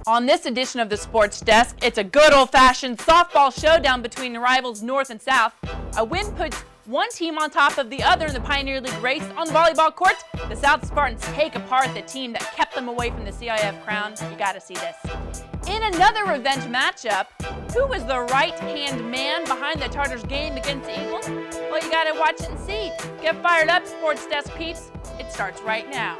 On this edition of the Sports Desk, it's a good old-fashioned softball showdown between the rivals North and South. A win puts one team on top of the other in the Pioneer League race. On the volleyball court, the South Spartans take apart the team that kept them away from the CIF crown. You gotta see this. In another revenge matchup, who was the right-hand man behind the Tartars' game against the Eagles? Well, you gotta watch it and see. Get fired up, Sports Desk peeps. It starts right now.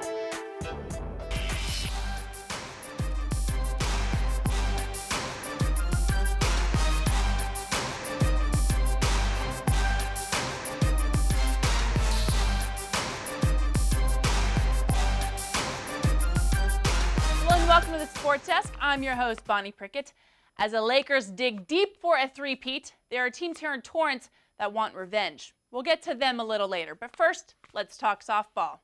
Welcome to the Sports Desk. I'm your host, Bonnie Prickitt. As the Lakers dig deep for a three-peat, there are teams here in Torrance that want revenge. We'll get to them a little later, but first, let's talk softball.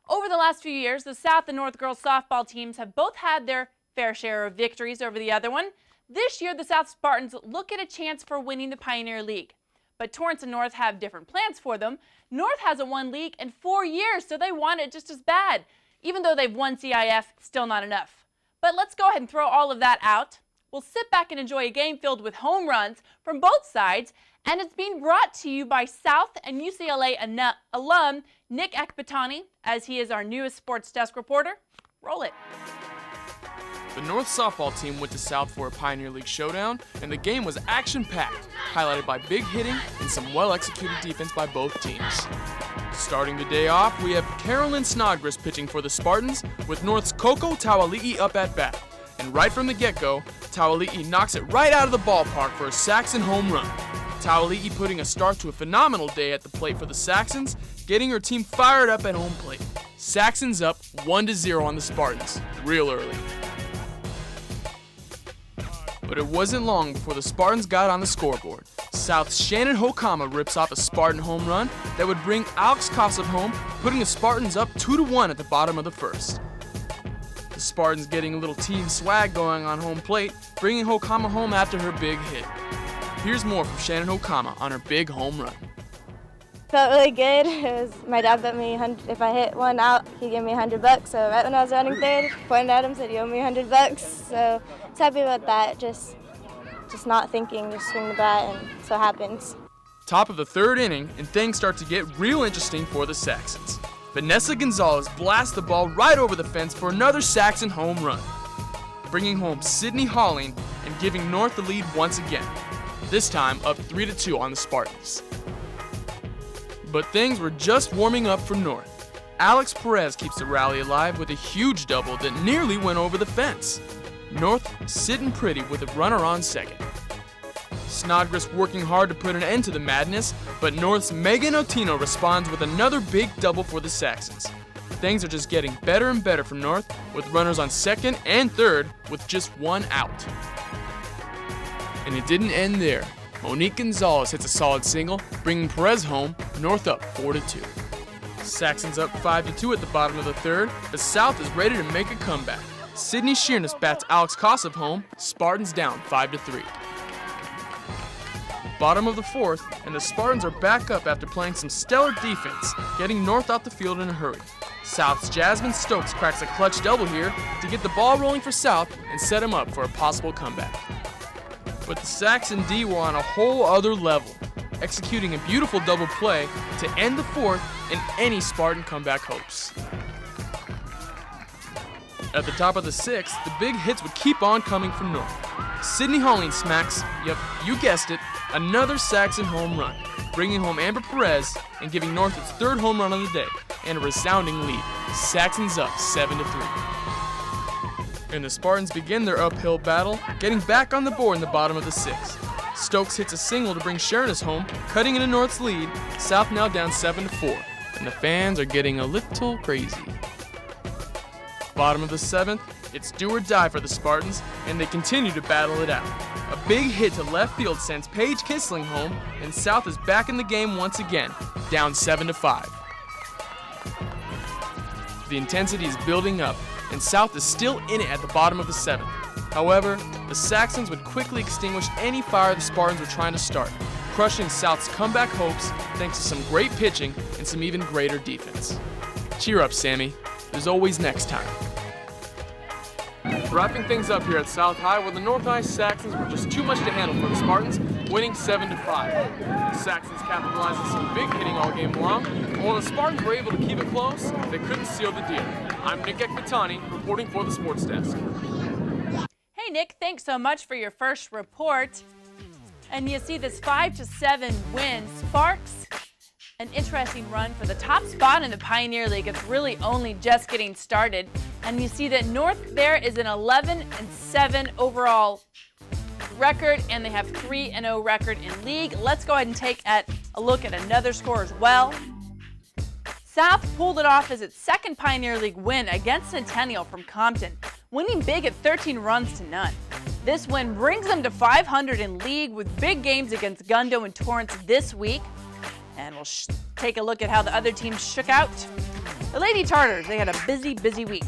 Over the last few years, the South and North girls softball teams have both had their fair share of victories over the other one. This year, the South Spartans look at a chance for winning the Pioneer League. But Torrance and North have different plans for them. North hasn't won league in 4 years, so they want it just as bad. Even though they've won CIF, still not enough. But let's go ahead and throw all of that out. We'll sit back and enjoy a game filled with home runs from both sides, and it's being brought to you by South and UCLA alum Nick Ekbatani, as he is our newest Sports Desk reporter. Roll it. The North softball team went to South for a Pioneer League showdown, and the game was action-packed, highlighted by big hitting and some well-executed defense by both teams. Starting the day off, we have Carolyn Snodgrass pitching for the Spartans, with North's Coco Tawali'i up at bat. And right from the get-go, Tawali'i knocks it right out of the ballpark for a Saxon home run. Tawali'i putting a start to a phenomenal day at the plate for the Saxons, getting her team fired up at home plate. Saxons up 1-0 on the Spartans, real early. But it wasn't long before the Spartans got on the scoreboard. South's Shannon Hokama rips off a Spartan home run that would bring Alex Kosov home, putting the Spartans up 2-1 at the bottom of the first. The Spartans getting a little team swag going on home plate, bringing Hokama home after her big hit. Here's more from Shannon Hokama on her big home run. Felt really good. My dad bet me if I hit one out, he'd give me $100. So right when I was running third, pointed at him, said, "You owe me $100." So I was happy about that. Just not thinking, just swing the bat, and so it happens. Top of the third inning, and things start to get real interesting for the Saxons. Vanessa Gonzalez blasts the ball right over the fence for another Saxon home run, bringing home Sydney Holling and giving North the lead once again. This time up 3-2 on the Spartans. But things were just warming up for North. Alex Perez keeps the rally alive with a huge double that nearly went over the fence. North sitting pretty with a runner on second. Snodgrass working hard to put an end to the madness, but North's Megan Otino responds with another big double for the Saxons. Things are just getting better and better for North, with runners on second and third with just one out. And it didn't end there. Monique Gonzalez hits a solid single, bringing Perez home, North up 4-2. Saxons up 5-2 at the bottom of the third, but South is ready to make a comeback. Sydney Sheerness bats Alex Kosov home, Spartans down 5-3. Bottom of the fourth, and the Spartans are back up after playing some stellar defense, getting North out the field in a hurry. South's Jasmine Stokes cracks a clutch double here to get the ball rolling for South and set him up for a possible comeback. But the Saxon D were on a whole other level, executing a beautiful double play to end the fourth and any Spartan comeback hopes. At the top of the sixth, the big hits would keep on coming from North. Sydney Holling smacks, yep, you guessed it, another Saxon home run, bringing home Amber Perez and giving North its third home run of the day and a resounding lead. Saxons up 7-3. And the Spartans begin their uphill battle, getting back on the board in the bottom of the sixth. Stokes hits a single to bring Sheerness home, cutting into North's lead. South now down 7-4, and the fans are getting a little crazy. Bottom of the seventh, it's do or die for the Spartans, and they continue to battle it out. A big hit to left field sends Paige Kissling home, and South is back in the game once again, down 7-5. The intensity is building up, and South is still in it at the bottom of the seventh. However, the Saxons would quickly extinguish any fire the Spartans were trying to start, crushing South's comeback hopes thanks to some great pitching and some even greater defense. Cheer up, Sammy. There's always next time. Wrapping things up here at South High, where the North High Saxons were just too much to handle for the Spartans, winning 7-5. The Saxons capitalized on some big hitting all game long, and while the Spartans were able to keep it close, they couldn't seal the deal. I'm Nick Ekbatani, reporting for the Sports Desk. Hey Nick, thanks so much for your first report. And you see this 5-7 win sparks an interesting run for the top spot in the Pioneer League. It's really only just getting started. And you see that North there is an 11-7 overall record, and they have 3-0 record in league. Let's go ahead and take a look at another score as well. South pulled it off as its second Pioneer League win against Centennial from Compton, winning big at 13-0. This win brings them to 500 in league with big games against Gundo and Torrance this week. And we'll take a look at how the other teams shook out. The Lady Tartars, they had a busy week,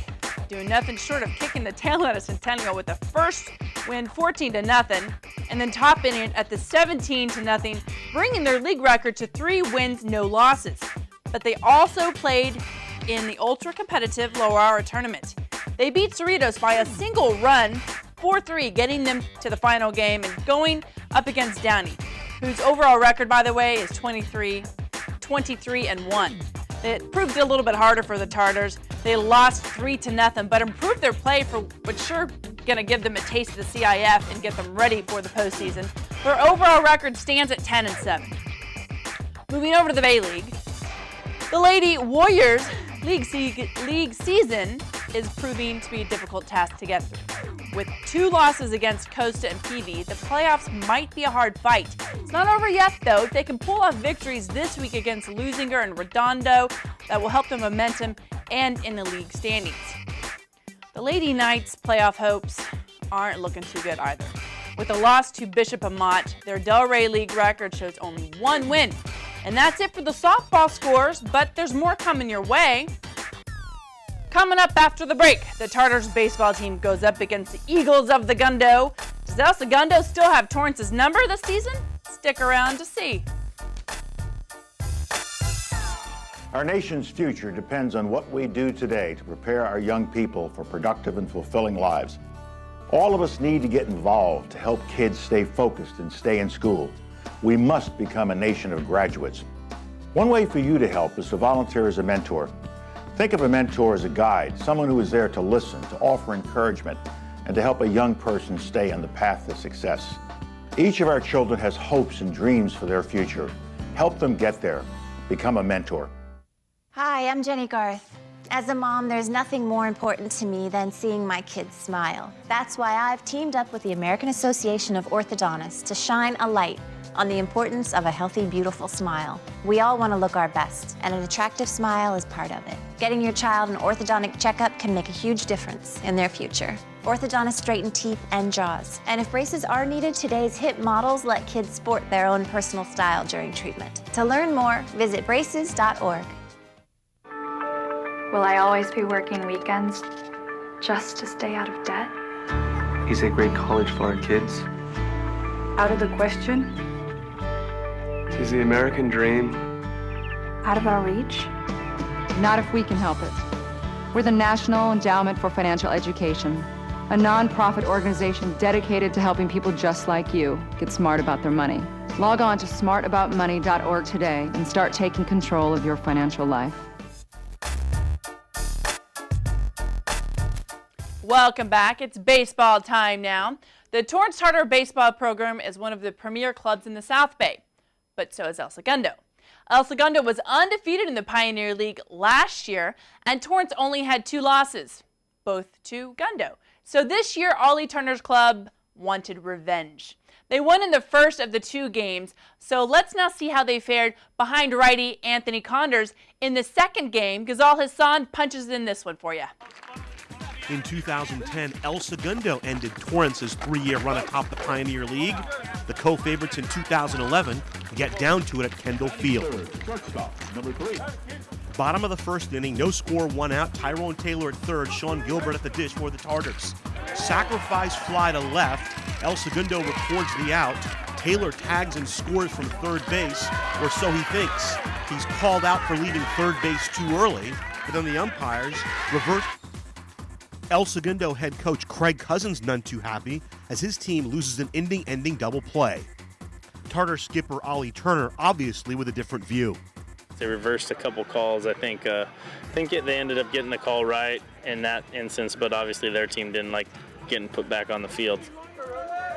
doing nothing short of kicking the tail out of Centennial with the first win 14-0, and then topping it at the 17-0, bringing their league record to 3 wins, no losses. But they also played in the ultra-competitive Loara tournament. They beat Cerritos by a single run, 4-3, getting them to the final game and going up against Downey, whose overall record, by the way, is 23-1. It proved a little bit harder for the Tartars. They lost 3-0, but improved their play for what's sure going to give them a taste of the CIF and get them ready for the postseason. Their overall record stands at 10-7. Moving over to the Bay League, the Lady Warriors league season is proving to be a difficult task to get through. With 2 losses against Costa and PV, the playoffs might be a hard fight. It's not over yet, though. They can pull off victories this week against Lusinger and Redondo that will help their momentum and in the league standings. The Lady Knights' playoff hopes aren't looking too good either. With a loss to Bishop Amat, their Del Rey League record shows only 1 win. And that's it for the softball scores, but there's more coming your way. Coming up after the break, the Tartars baseball team goes up against the Eagles of the Gundo. Does El Segundo still have Torrance's number this season? Stick around to see. Our nation's future depends on what we do today to prepare our young people for productive and fulfilling lives. All of us need to get involved to help kids stay focused and stay in school. We must become a nation of graduates. One way for you to help is to volunteer as a mentor. Think of a mentor as a guide, someone who is there to listen, to offer encouragement, and to help a young person stay on the path to success. Each of our children has hopes and dreams for their future. Help them get there. Become a mentor. Hi, I'm Jenny Garth. As a mom, there's nothing more important to me than seeing my kids smile. That's why I've teamed up with the American Association of Orthodontists to shine a light on the importance of a healthy, beautiful smile. We all want to look our best, and an attractive smile is part of it. Getting your child an orthodontic checkup can make a huge difference in their future. Orthodontists straighten teeth and jaws. And if braces are needed, today's hip models let kids sport their own personal style during treatment. To learn more, visit braces.org. Will I always be working weekends just to stay out of debt? Is a great college for our kids? Out of the question? Is the American dream Out of our reach? Not if we can help it. We're the National Endowment for Financial Education, a nonprofit organization dedicated to helping people just like you get smart about their money. Log on to smartaboutmoney.org today and start taking control of your financial life. Welcome back. It's baseball time now. The Torrance Tartar baseball program is one of the premier clubs in the South Bay, but so is El Segundo. El Segundo was undefeated in the Pioneer League last year, and Torrance only had 2 losses, both to Gundo. So this year, Ollie Turner's club wanted revenge. They won in the first of the 2 games, so let's now see how they fared behind righty Anthony Condors in the second game. Ghazal Hassan punches in this one for you. In 2010, El Segundo ended Torrance's 3-year run atop the Pioneer League. The co-favorites in 2011 get down to it at Kendall Field. Bottom of the first inning, no score, 1 out. Tyrone Taylor at third, Sean Gilbert at the dish for the Tartars. Sacrifice fly to left. El Segundo records the out. Taylor tags and scores from third base, or so he thinks. He's called out for leaving third base too early, but then the umpires reverse. El Segundo head coach Craig Cousins none too happy as his team loses an ending double play. Tartar skipper Ollie Turner obviously with a different view. They reversed a couple calls. I think they ended up getting the call right in that instance, but obviously their team didn't like getting put back on the field.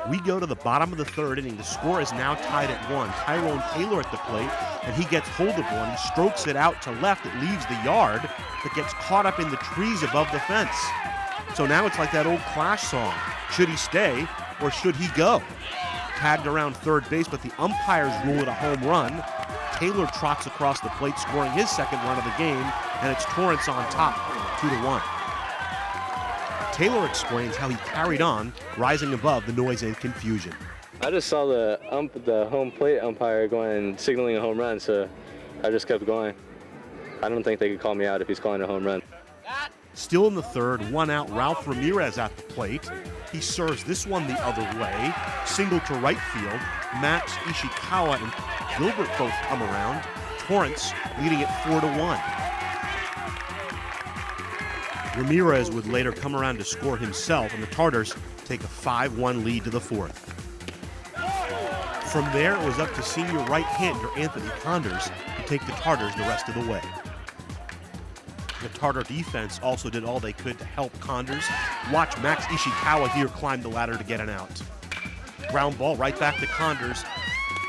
We go to the bottom of the third inning. The score is now tied at 1. Tyrone Taylor at the plate, and he gets hold of one. He strokes it out to left. It leaves the yard, but gets caught up in the trees above the fence. So now it's like that old Clash song. Should he stay or should he go? Tagged around third base, but the umpires rule it a home run. Taylor trots across the plate, scoring his second run of the game, and it's Torrance on top, 2-1. Taylor explains how he carried on, rising above the noise and confusion. I just saw the home plate umpire going signaling a home run, so I just kept going. I don't think they could call me out if he's calling a home run. Still in the third, 1 out, Ralph Ramirez at the plate. He serves this one the other way, single to right field. Max Ishikawa and Gilbert both come around. Torrance leading it 4-1. Ramirez would later come around to score himself, and the Tartars take a 5-1 lead to the fourth. From there, it was up to senior right-hander Anthony Condors to take the Tartars the rest of the way. The Tartar defense also did all they could to help Condors. Watch Max Ishikawa here climb the ladder to get an out. Ground ball right back to Condors.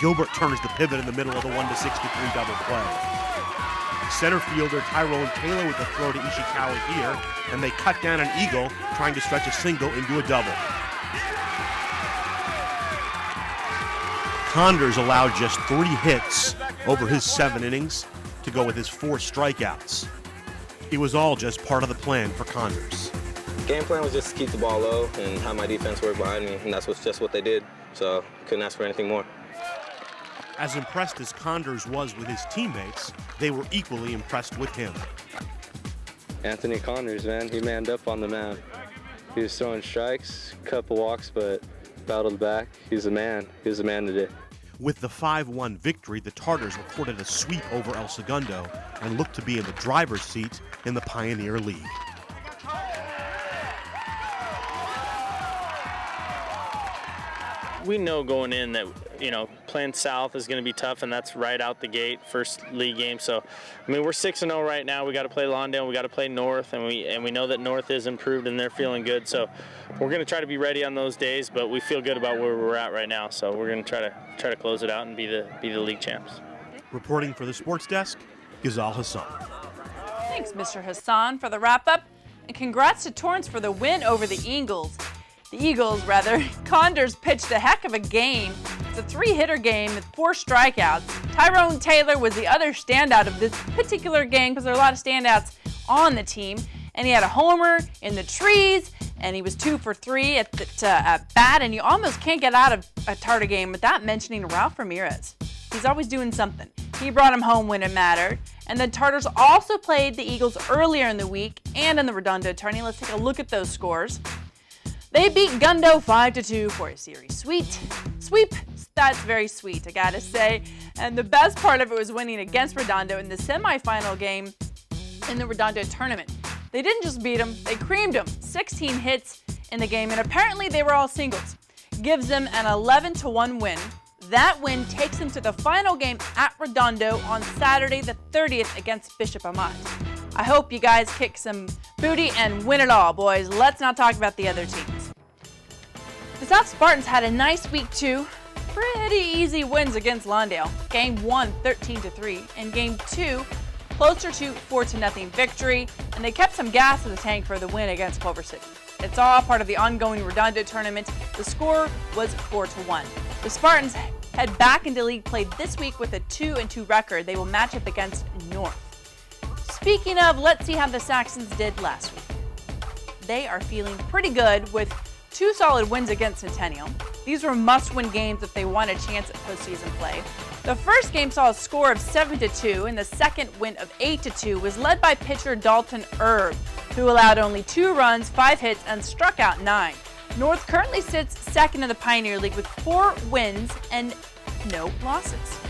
Gilbert turns the pivot in the middle of the 1-6-3 double play. Center fielder Tyrone Taylor with the throw to Ishikawa here, and they cut down an eagle trying to stretch a single into a double. Condors allowed just 3 hits over his 7 innings to go with his 4 strikeouts. It was all just part of the plan for Condors. Game plan was just to keep the ball low and have my defense work behind me, and that's just what they did, so couldn't ask for anything more. As impressed as Condors was with his teammates, they were equally impressed with him. Anthony Condors, man, he manned up on the mound. He was throwing strikes, couple walks, but battled back. He's a man. He was the man today. With the 5-1 victory, the Tartars recorded a sweep over El Segundo and looked to be in the driver's seat in the Pioneer League. We know going in that, playing South is going to be tough, and that's right out the gate, first league game. So, we're 6-0 right now. We got to play Lawndale, we got to play North, and we know that North is improved and they're feeling good. So, we're going to try to be ready on those days, but we feel good about where we're at right now. So, we're going to try to close it out and be the league champs. Reporting for the Sports Desk, Ghazal Hassan. Thanks, Mr. Hassan, for the wrap-up, and congrats to Torrance for the win over the Eagles. Condors pitched a heck of a game. It's a 3-hitter game with 4 strikeouts. Tyrone Taylor was the other standout of this particular game because there are a lot of standouts on the team. And he had a homer in the trees, and he was 2 for 3 at bat, and you almost can't get out of a Tartar game without mentioning Ralph Ramirez. He's always doing something. He brought him home when it mattered. And the Tartars also played the Eagles earlier in the week and in the Redondo tourney. Let's take a look at those scores. They beat Gundo 5-2 for a series sweep. That's very sweet, I gotta say. And the best part of it was winning against Redondo in the semifinal game in the Redondo tournament. They didn't just beat them, they creamed them. 16 hits in the game, and apparently they were all singles. Gives them an 11-1 win. That win takes them to the final game at Redondo on Saturday the 30th against Bishop Amat. I hope you guys kick some booty and win it all, boys. Let's not talk about the other teams. The South Spartans had a nice week too. Pretty easy wins against Lawndale. Game 1, 13-3, and Game 2, closer to 4-0 victory, and they kept some gas in the tank for the win against Culver City. It's all part of the ongoing Redondo tournament. The score was 4-1. The Spartans head back into league play this week with a 2-2 record. They will match up against North. Speaking of, let's see how the Saxons did last week. They are feeling pretty good with 2 solid wins against Centennial. These were must-win games if they want a chance at postseason play. The first game saw a score of 7-2, and the second win of 8-2 was led by pitcher Dalton Erb, who allowed only 2 runs, 5 hits, and struck out 9. North currently sits second in the Pioneer League with 4 wins and no losses.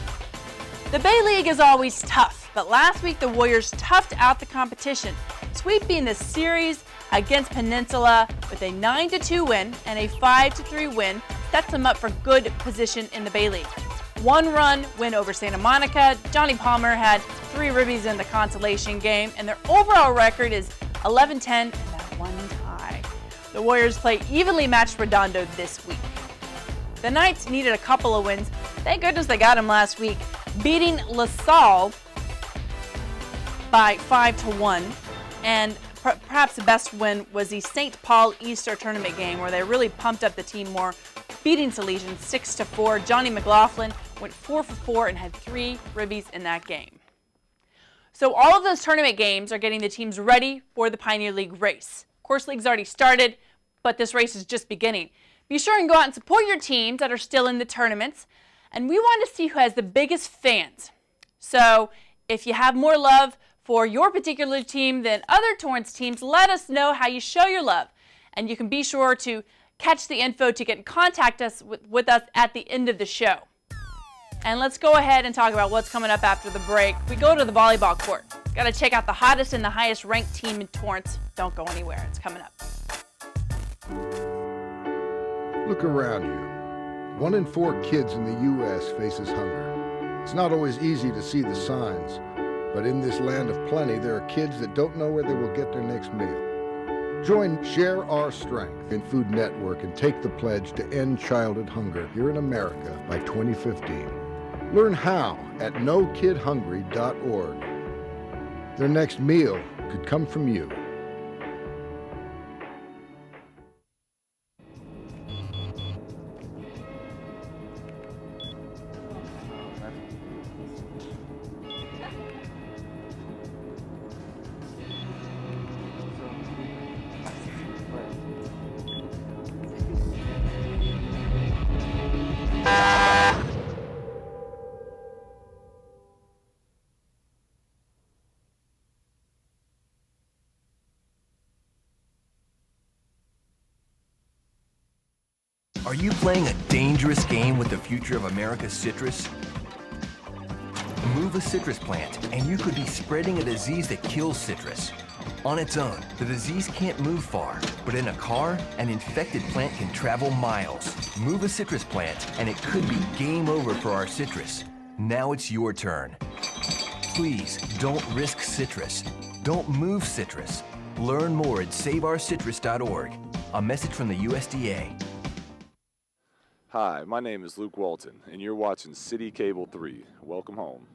The Bay League is always tough, but last week the Warriors toughed out the competition, sweeping the series against Peninsula with a 9-2 win and a 5-3 win sets them up for good position in the Bay League. 1-run win over Santa Monica. Johnny Palmer had 3 ribbies in the consolation game, and their overall record is 11-10 and that 1 tie. The Warriors play evenly matched Redondo this week. The Knights needed a couple of wins. Thank goodness they got them last week, beating LaSalle by 5-1. And perhaps the best win was the St. Paul Easter tournament game, where they really pumped up the team more, beating Salesian 6-4. Johnny McLaughlin went 4 for 4 and had 3 ribbies in that game. So all of those tournament games are getting the teams ready for the Pioneer League race. Course League's already started, but this race is just beginning. Be sure and go out and support your teams that are still in the tournaments. And we want to see who has the biggest fans. So if you have more love for your particular team than other Torrance teams, let us know how you show your love. And you can be sure to catch the info to get in contact with us at the end of the show. And let's go ahead and talk about what's coming up after the break. We go to the volleyball court. Got to check out the hottest and the highest ranked team in Torrance. Don't go anywhere. It's coming up. Look around you. 1 in 4 kids in the U.S. faces hunger. It's not always easy to see the signs, but in this land of plenty, there are kids that don't know where they will get their next meal. Join Share Our Strength in Food Network and take the pledge to end childhood hunger here in America by 2015. Learn how at NoKidHungry.org. Their next meal could come from you. Are you playing a dangerous game with the future of America's citrus? Move a citrus plant, and you could be spreading a disease that kills citrus. On its own, the disease can't move far, but in a car, an infected plant can travel miles. Move a citrus plant, and it could be game over for our citrus. Now it's your turn. Please, don't risk citrus. Don't move citrus. Learn more at SaveOurCitrus.org. A message from the USDA. Hi, my name is Luke Walton, and you're watching CitiCABLE 3. Welcome home.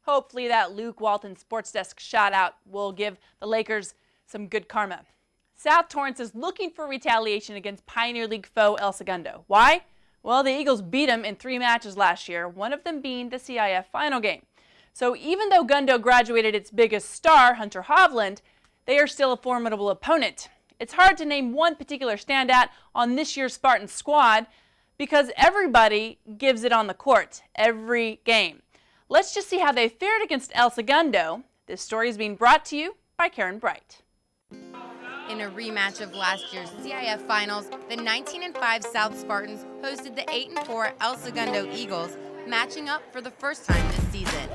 Hopefully that Luke Walton Sportsdesk shout-out will give the Lakers some good karma. South Torrance is looking for retaliation against Pioneer League foe El Segundo. Why? Well, the Eagles beat them in 3 matches last year, one of them being the CIF final game. So even though Gundo graduated its biggest star, Hunter Hovland, they are still a formidable opponent. It's hard to name one particular standout on this year's Spartan squad because everybody gives it on the court, every game. Let's just see how they fared against El Segundo. This story is being brought to you by Karen Bright. In a rematch of last year's CIF Finals, the 19-5 South Spartans hosted the 8-4 El Segundo Eagles, matching up for the first time this season.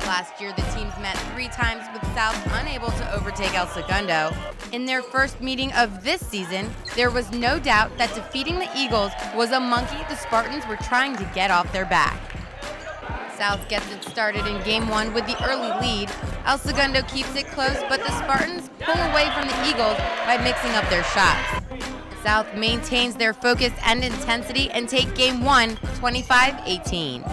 Last year, the teams met 3 times with South unable to overtake El Segundo. In their first meeting of this season, there was no doubt that defeating the Eagles was a monkey the Spartans were trying to get off their back. South gets it started in Game 1 with the early lead. El Segundo keeps it close, but the Spartans pull away from the Eagles by mixing up their shots. South maintains their focus and intensity and take Game 1, 25-18.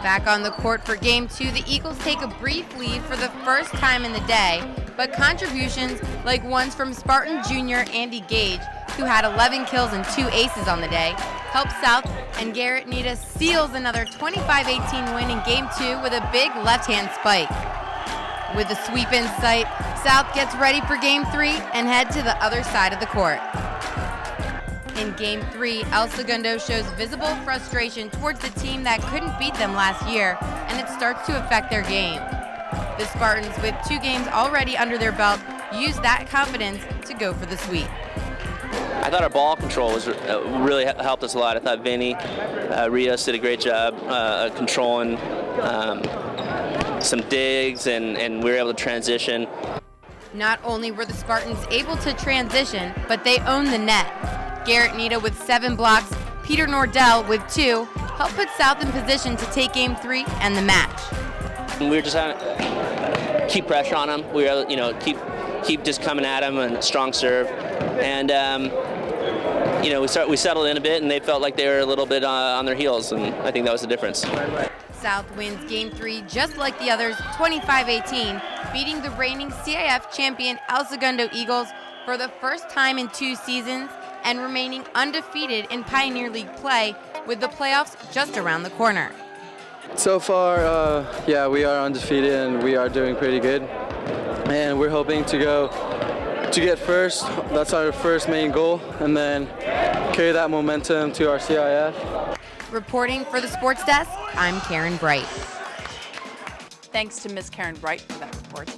Back on the court for Game 2, the Eagles take a brief lead for the first time in the day, but contributions like ones from Spartan Jr. Andy Gage, who had 11 kills and 2 aces on the day, help South, and Garrett Nita seals another 25-18 win in Game 2 with a big left-hand spike. With the sweep in sight, South gets ready for Game 3 and head to the other side of the court. In Game 3, El Segundo shows visible frustration towards the team that couldn't beat them last year, and it starts to affect their game. The Spartans, with 2 games already under their belt, use that confidence to go for the sweep. I thought our ball control was really helped us a lot. I thought Vinny, Rios did a great job controlling some digs, and we were able to transition. Not only were the Spartans able to transition, but they owned the net. Garrett Nita with 7 blocks, Peter Nordell with 2, helped put South in position to take Game 3 and the match. We were just having to keep pressure on them. We were, keep just coming at them and strong serve, and we settled in a bit, and they felt like they were a little bit on their heels, and I think that was the difference. South wins Game 3 just like the others, 25-18, beating the reigning CIF champion El Segundo Eagles for the first time in 2 seasons and remaining undefeated in Pioneer League play with the playoffs just around the corner. So far, we are undefeated and we are doing pretty good. And we're hoping to get first. That's our first main goal, and then carry that momentum to our CIF. Reporting for the Sports Desk, I'm Karen Bright. Thanks to Miss Karen Bright for that report.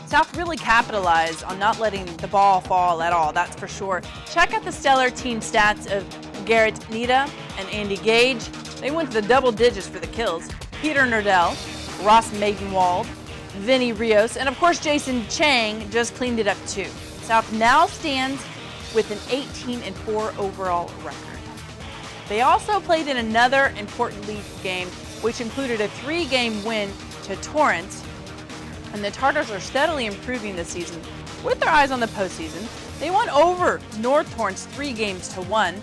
South really capitalized on not letting the ball fall at all, that's for sure. Check out the stellar team stats of Garrett Nita and Andy Gage. They went to the double digits for the kills. Peter Nordell, Ross Maidenwald, Vinny Rios, and of course Jason Chang just cleaned it up too. South now stands with an 18-4 overall record. They also played in another important league game, which included a 3-game win to Torrance, and the Tartars are steadily improving this season. With their eyes on the postseason, they won over North Torrance 3-1.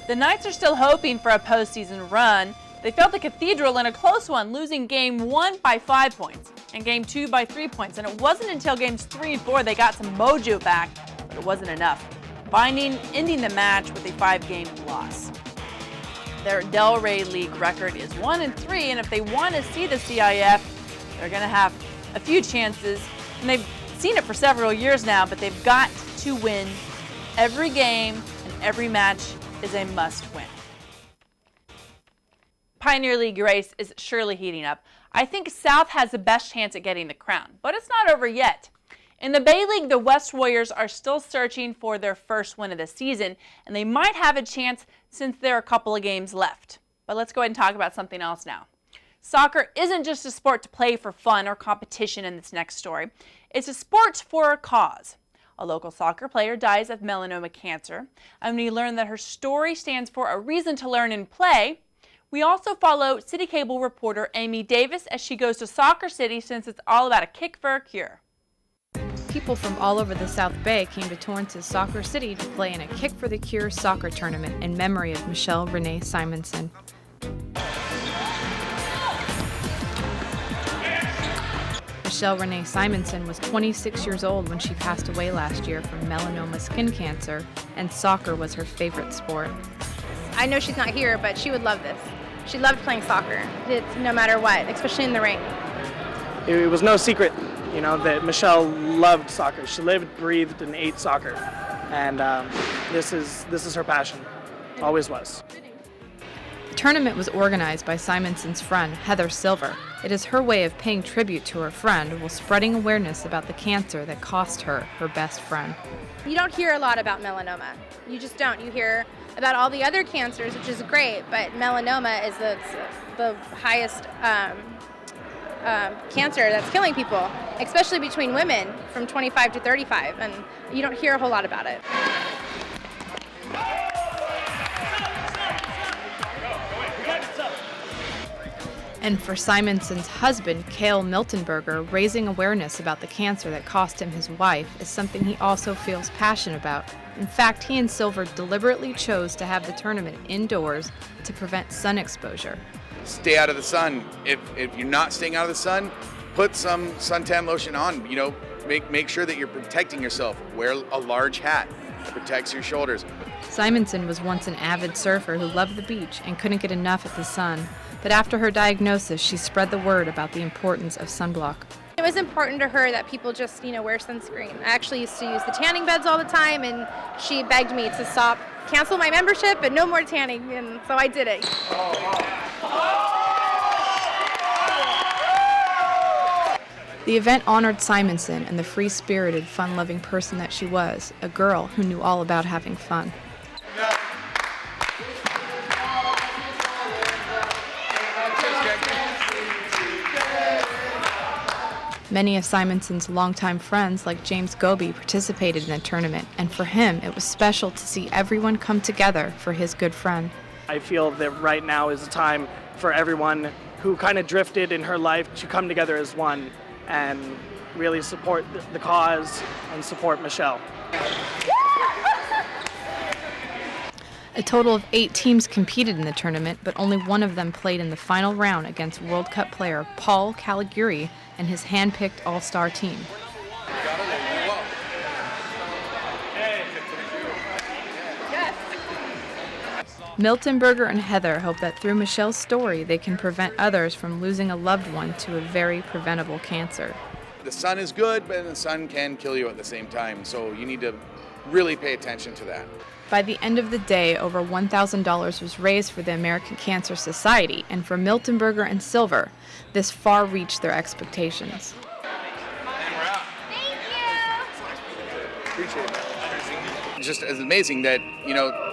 The Knights are still hoping for a postseason run. They felt the Cathedral in a close one, losing Game 1 by 5 points and Game 2 by 3 points. And it wasn't until Games 3 and 4 they got some mojo back, but it wasn't enough, ending the match with a 5-game loss. Their Delray League record is 1-3, and if they want to see the CIF, they're going to have a few chances. And they've seen it for several years now, but they've got to win every game, and every match is a must-win. Pioneer League race is surely heating up. I think South has the best chance at getting the crown, but it's not over yet. In the Bay League, the West Warriors are still searching for their first win of the season, and they might have a chance since there are a couple of games left. But let's go ahead and talk about something else now. Soccer isn't just a sport to play for fun or competition in this next story. It's a sport for a cause. A local soccer player dies of melanoma cancer, and we learn that her story stands for a reason to learn and play. We also follow CitiCABLE reporter Amy Davis as she goes to Soccer City since it's all about a kick for a cure. People from all over the South Bay came to Torrance's Soccer City to play in a Kick for the Cure soccer tournament in memory of Michelle Renee Simonson. Michelle Renee Simonson was 26 years old when she passed away last year from melanoma skin cancer, and soccer was her favorite sport. I know she's not here, but she would love this. She loved playing soccer, no matter what, especially in the rain. It was no secret, that Michelle loved soccer. She lived, breathed, and ate soccer, and this is her passion. Always was. The tournament was organized by Simonson's friend, Heather Silver. It is her way of paying tribute to her friend while spreading awareness about the cancer that cost her her best friend. You don't hear a lot about melanoma. You just don't. You hear about all the other cancers, which is great, but melanoma is the highest cancer that's killing people, especially between women from 25 to 35, and you don't hear a whole lot about it. And for Simonson's husband, Cale Miltenberger, raising awareness about the cancer that cost him his wife is something he also feels passionate about. In fact, he and Silver deliberately chose to have the tournament indoors to prevent sun exposure. Stay out of the sun. If you're not staying out of the sun, put some suntan lotion on. Make sure that you're protecting yourself. Wear a large hat that protects your shoulders. Simonson was once an avid surfer who loved the beach and couldn't get enough of the sun. But after her diagnosis, she spread the word about the importance of sunblock. It was important to her that people just, wear sunscreen. I actually used to use the tanning beds all the time, and she begged me to cancel my membership, and no more tanning, and so I did it. The event honored Simonson and the free-spirited, fun-loving person that she was, a girl who knew all about having fun. Many of Simonson's longtime friends, like James Goby, participated in the tournament, and for him, it was special to see everyone come together for his good friend. I feel that right now is a time for everyone who kind of drifted in her life to come together as one and really support the cause and support Michelle. A total of 8 teams competed in the tournament, but only one of them played in the final round against World Cup player Paul Caliguri and his hand-picked all-star team. Miltenberger and Heather hope that through Michelle's story, they can prevent others from losing a loved one to a very preventable cancer. The sun is good, but the sun can kill you at the same time, so you need to really pay attention to that. By the end of the day, over $1,000 was raised for the American Cancer Society, and for Miltenberger and Silver, this far reached their expectations. Appreciate it. It's just as amazing that,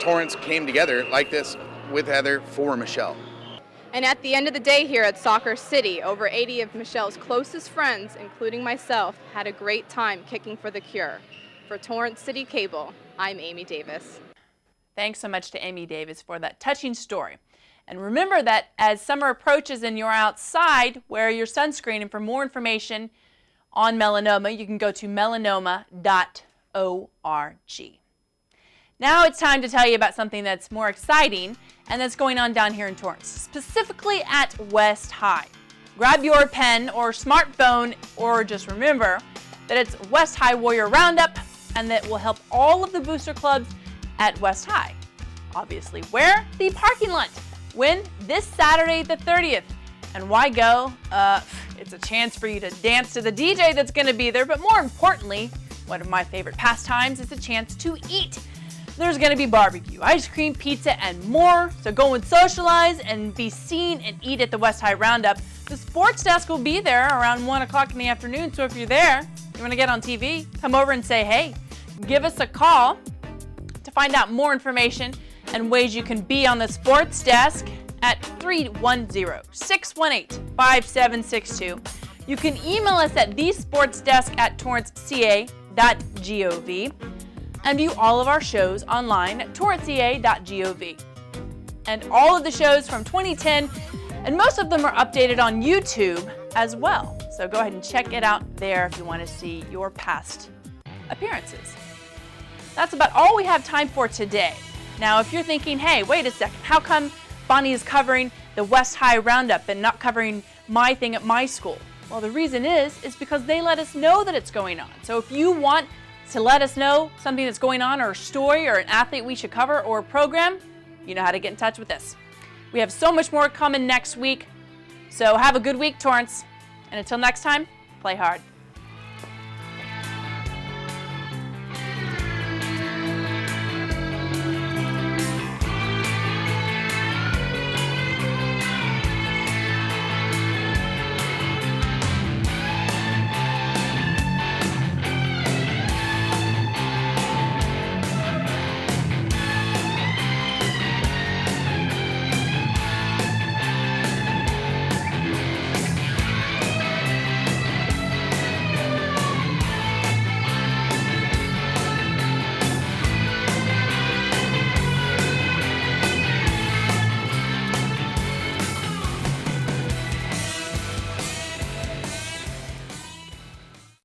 Torrance came together like this with Heather for Michelle. And at the end of the day here at Soccer City, over 80 of Michelle's closest friends, including myself, had a great time kicking for the cure. For Torrance CitiCABLE, I'm Amy Davis. Thanks so much to Amy Davis for that touching story. And remember that as summer approaches and you're outside, wear your sunscreen. And for more information on melanoma, you can go to melanoma.org. Now it's time to tell you about something that's more exciting and that's going on down here in Torrance, specifically at West High. Grab your pen or smartphone, or just remember that it's West High Warrior Roundup, and that will help all of the booster clubs at West High. Obviously, where? The parking lot. When? This Saturday the 30th. And why go? It's a chance for you to dance to the DJ that's going to be there, but more importantly, one of my favorite pastimes is a chance to eat. There's going to be barbecue, ice cream, pizza, and more, so go and socialize and be seen and eat at the West High Roundup. The sports desk will be there around 1 o'clock in the afternoon, so if you're there, you want to get on TV, come over and say hey. Give us a call to find out more information and ways you can be on the sports desk at 310-618-5762. You can email us at thesportsdesk@torranceca.gov and view all of our shows online at torranceca.gov. And all of the shows from 2010, and most of them are updated on YouTube as well. So go ahead and check it out there if you want to see your past appearances. That's about all we have time for today. Now, if you're thinking, hey, wait a second, how come Bonnie is covering the West High Roundup and not covering my thing at my school? Well, the reason is because they let us know that it's going on. So if you want to let us know something that's going on, or a story, or an athlete we should cover, or a program, you know how to get in touch with us. We have so much more coming next week. So have a good week, Torrance. And until next time, play hard.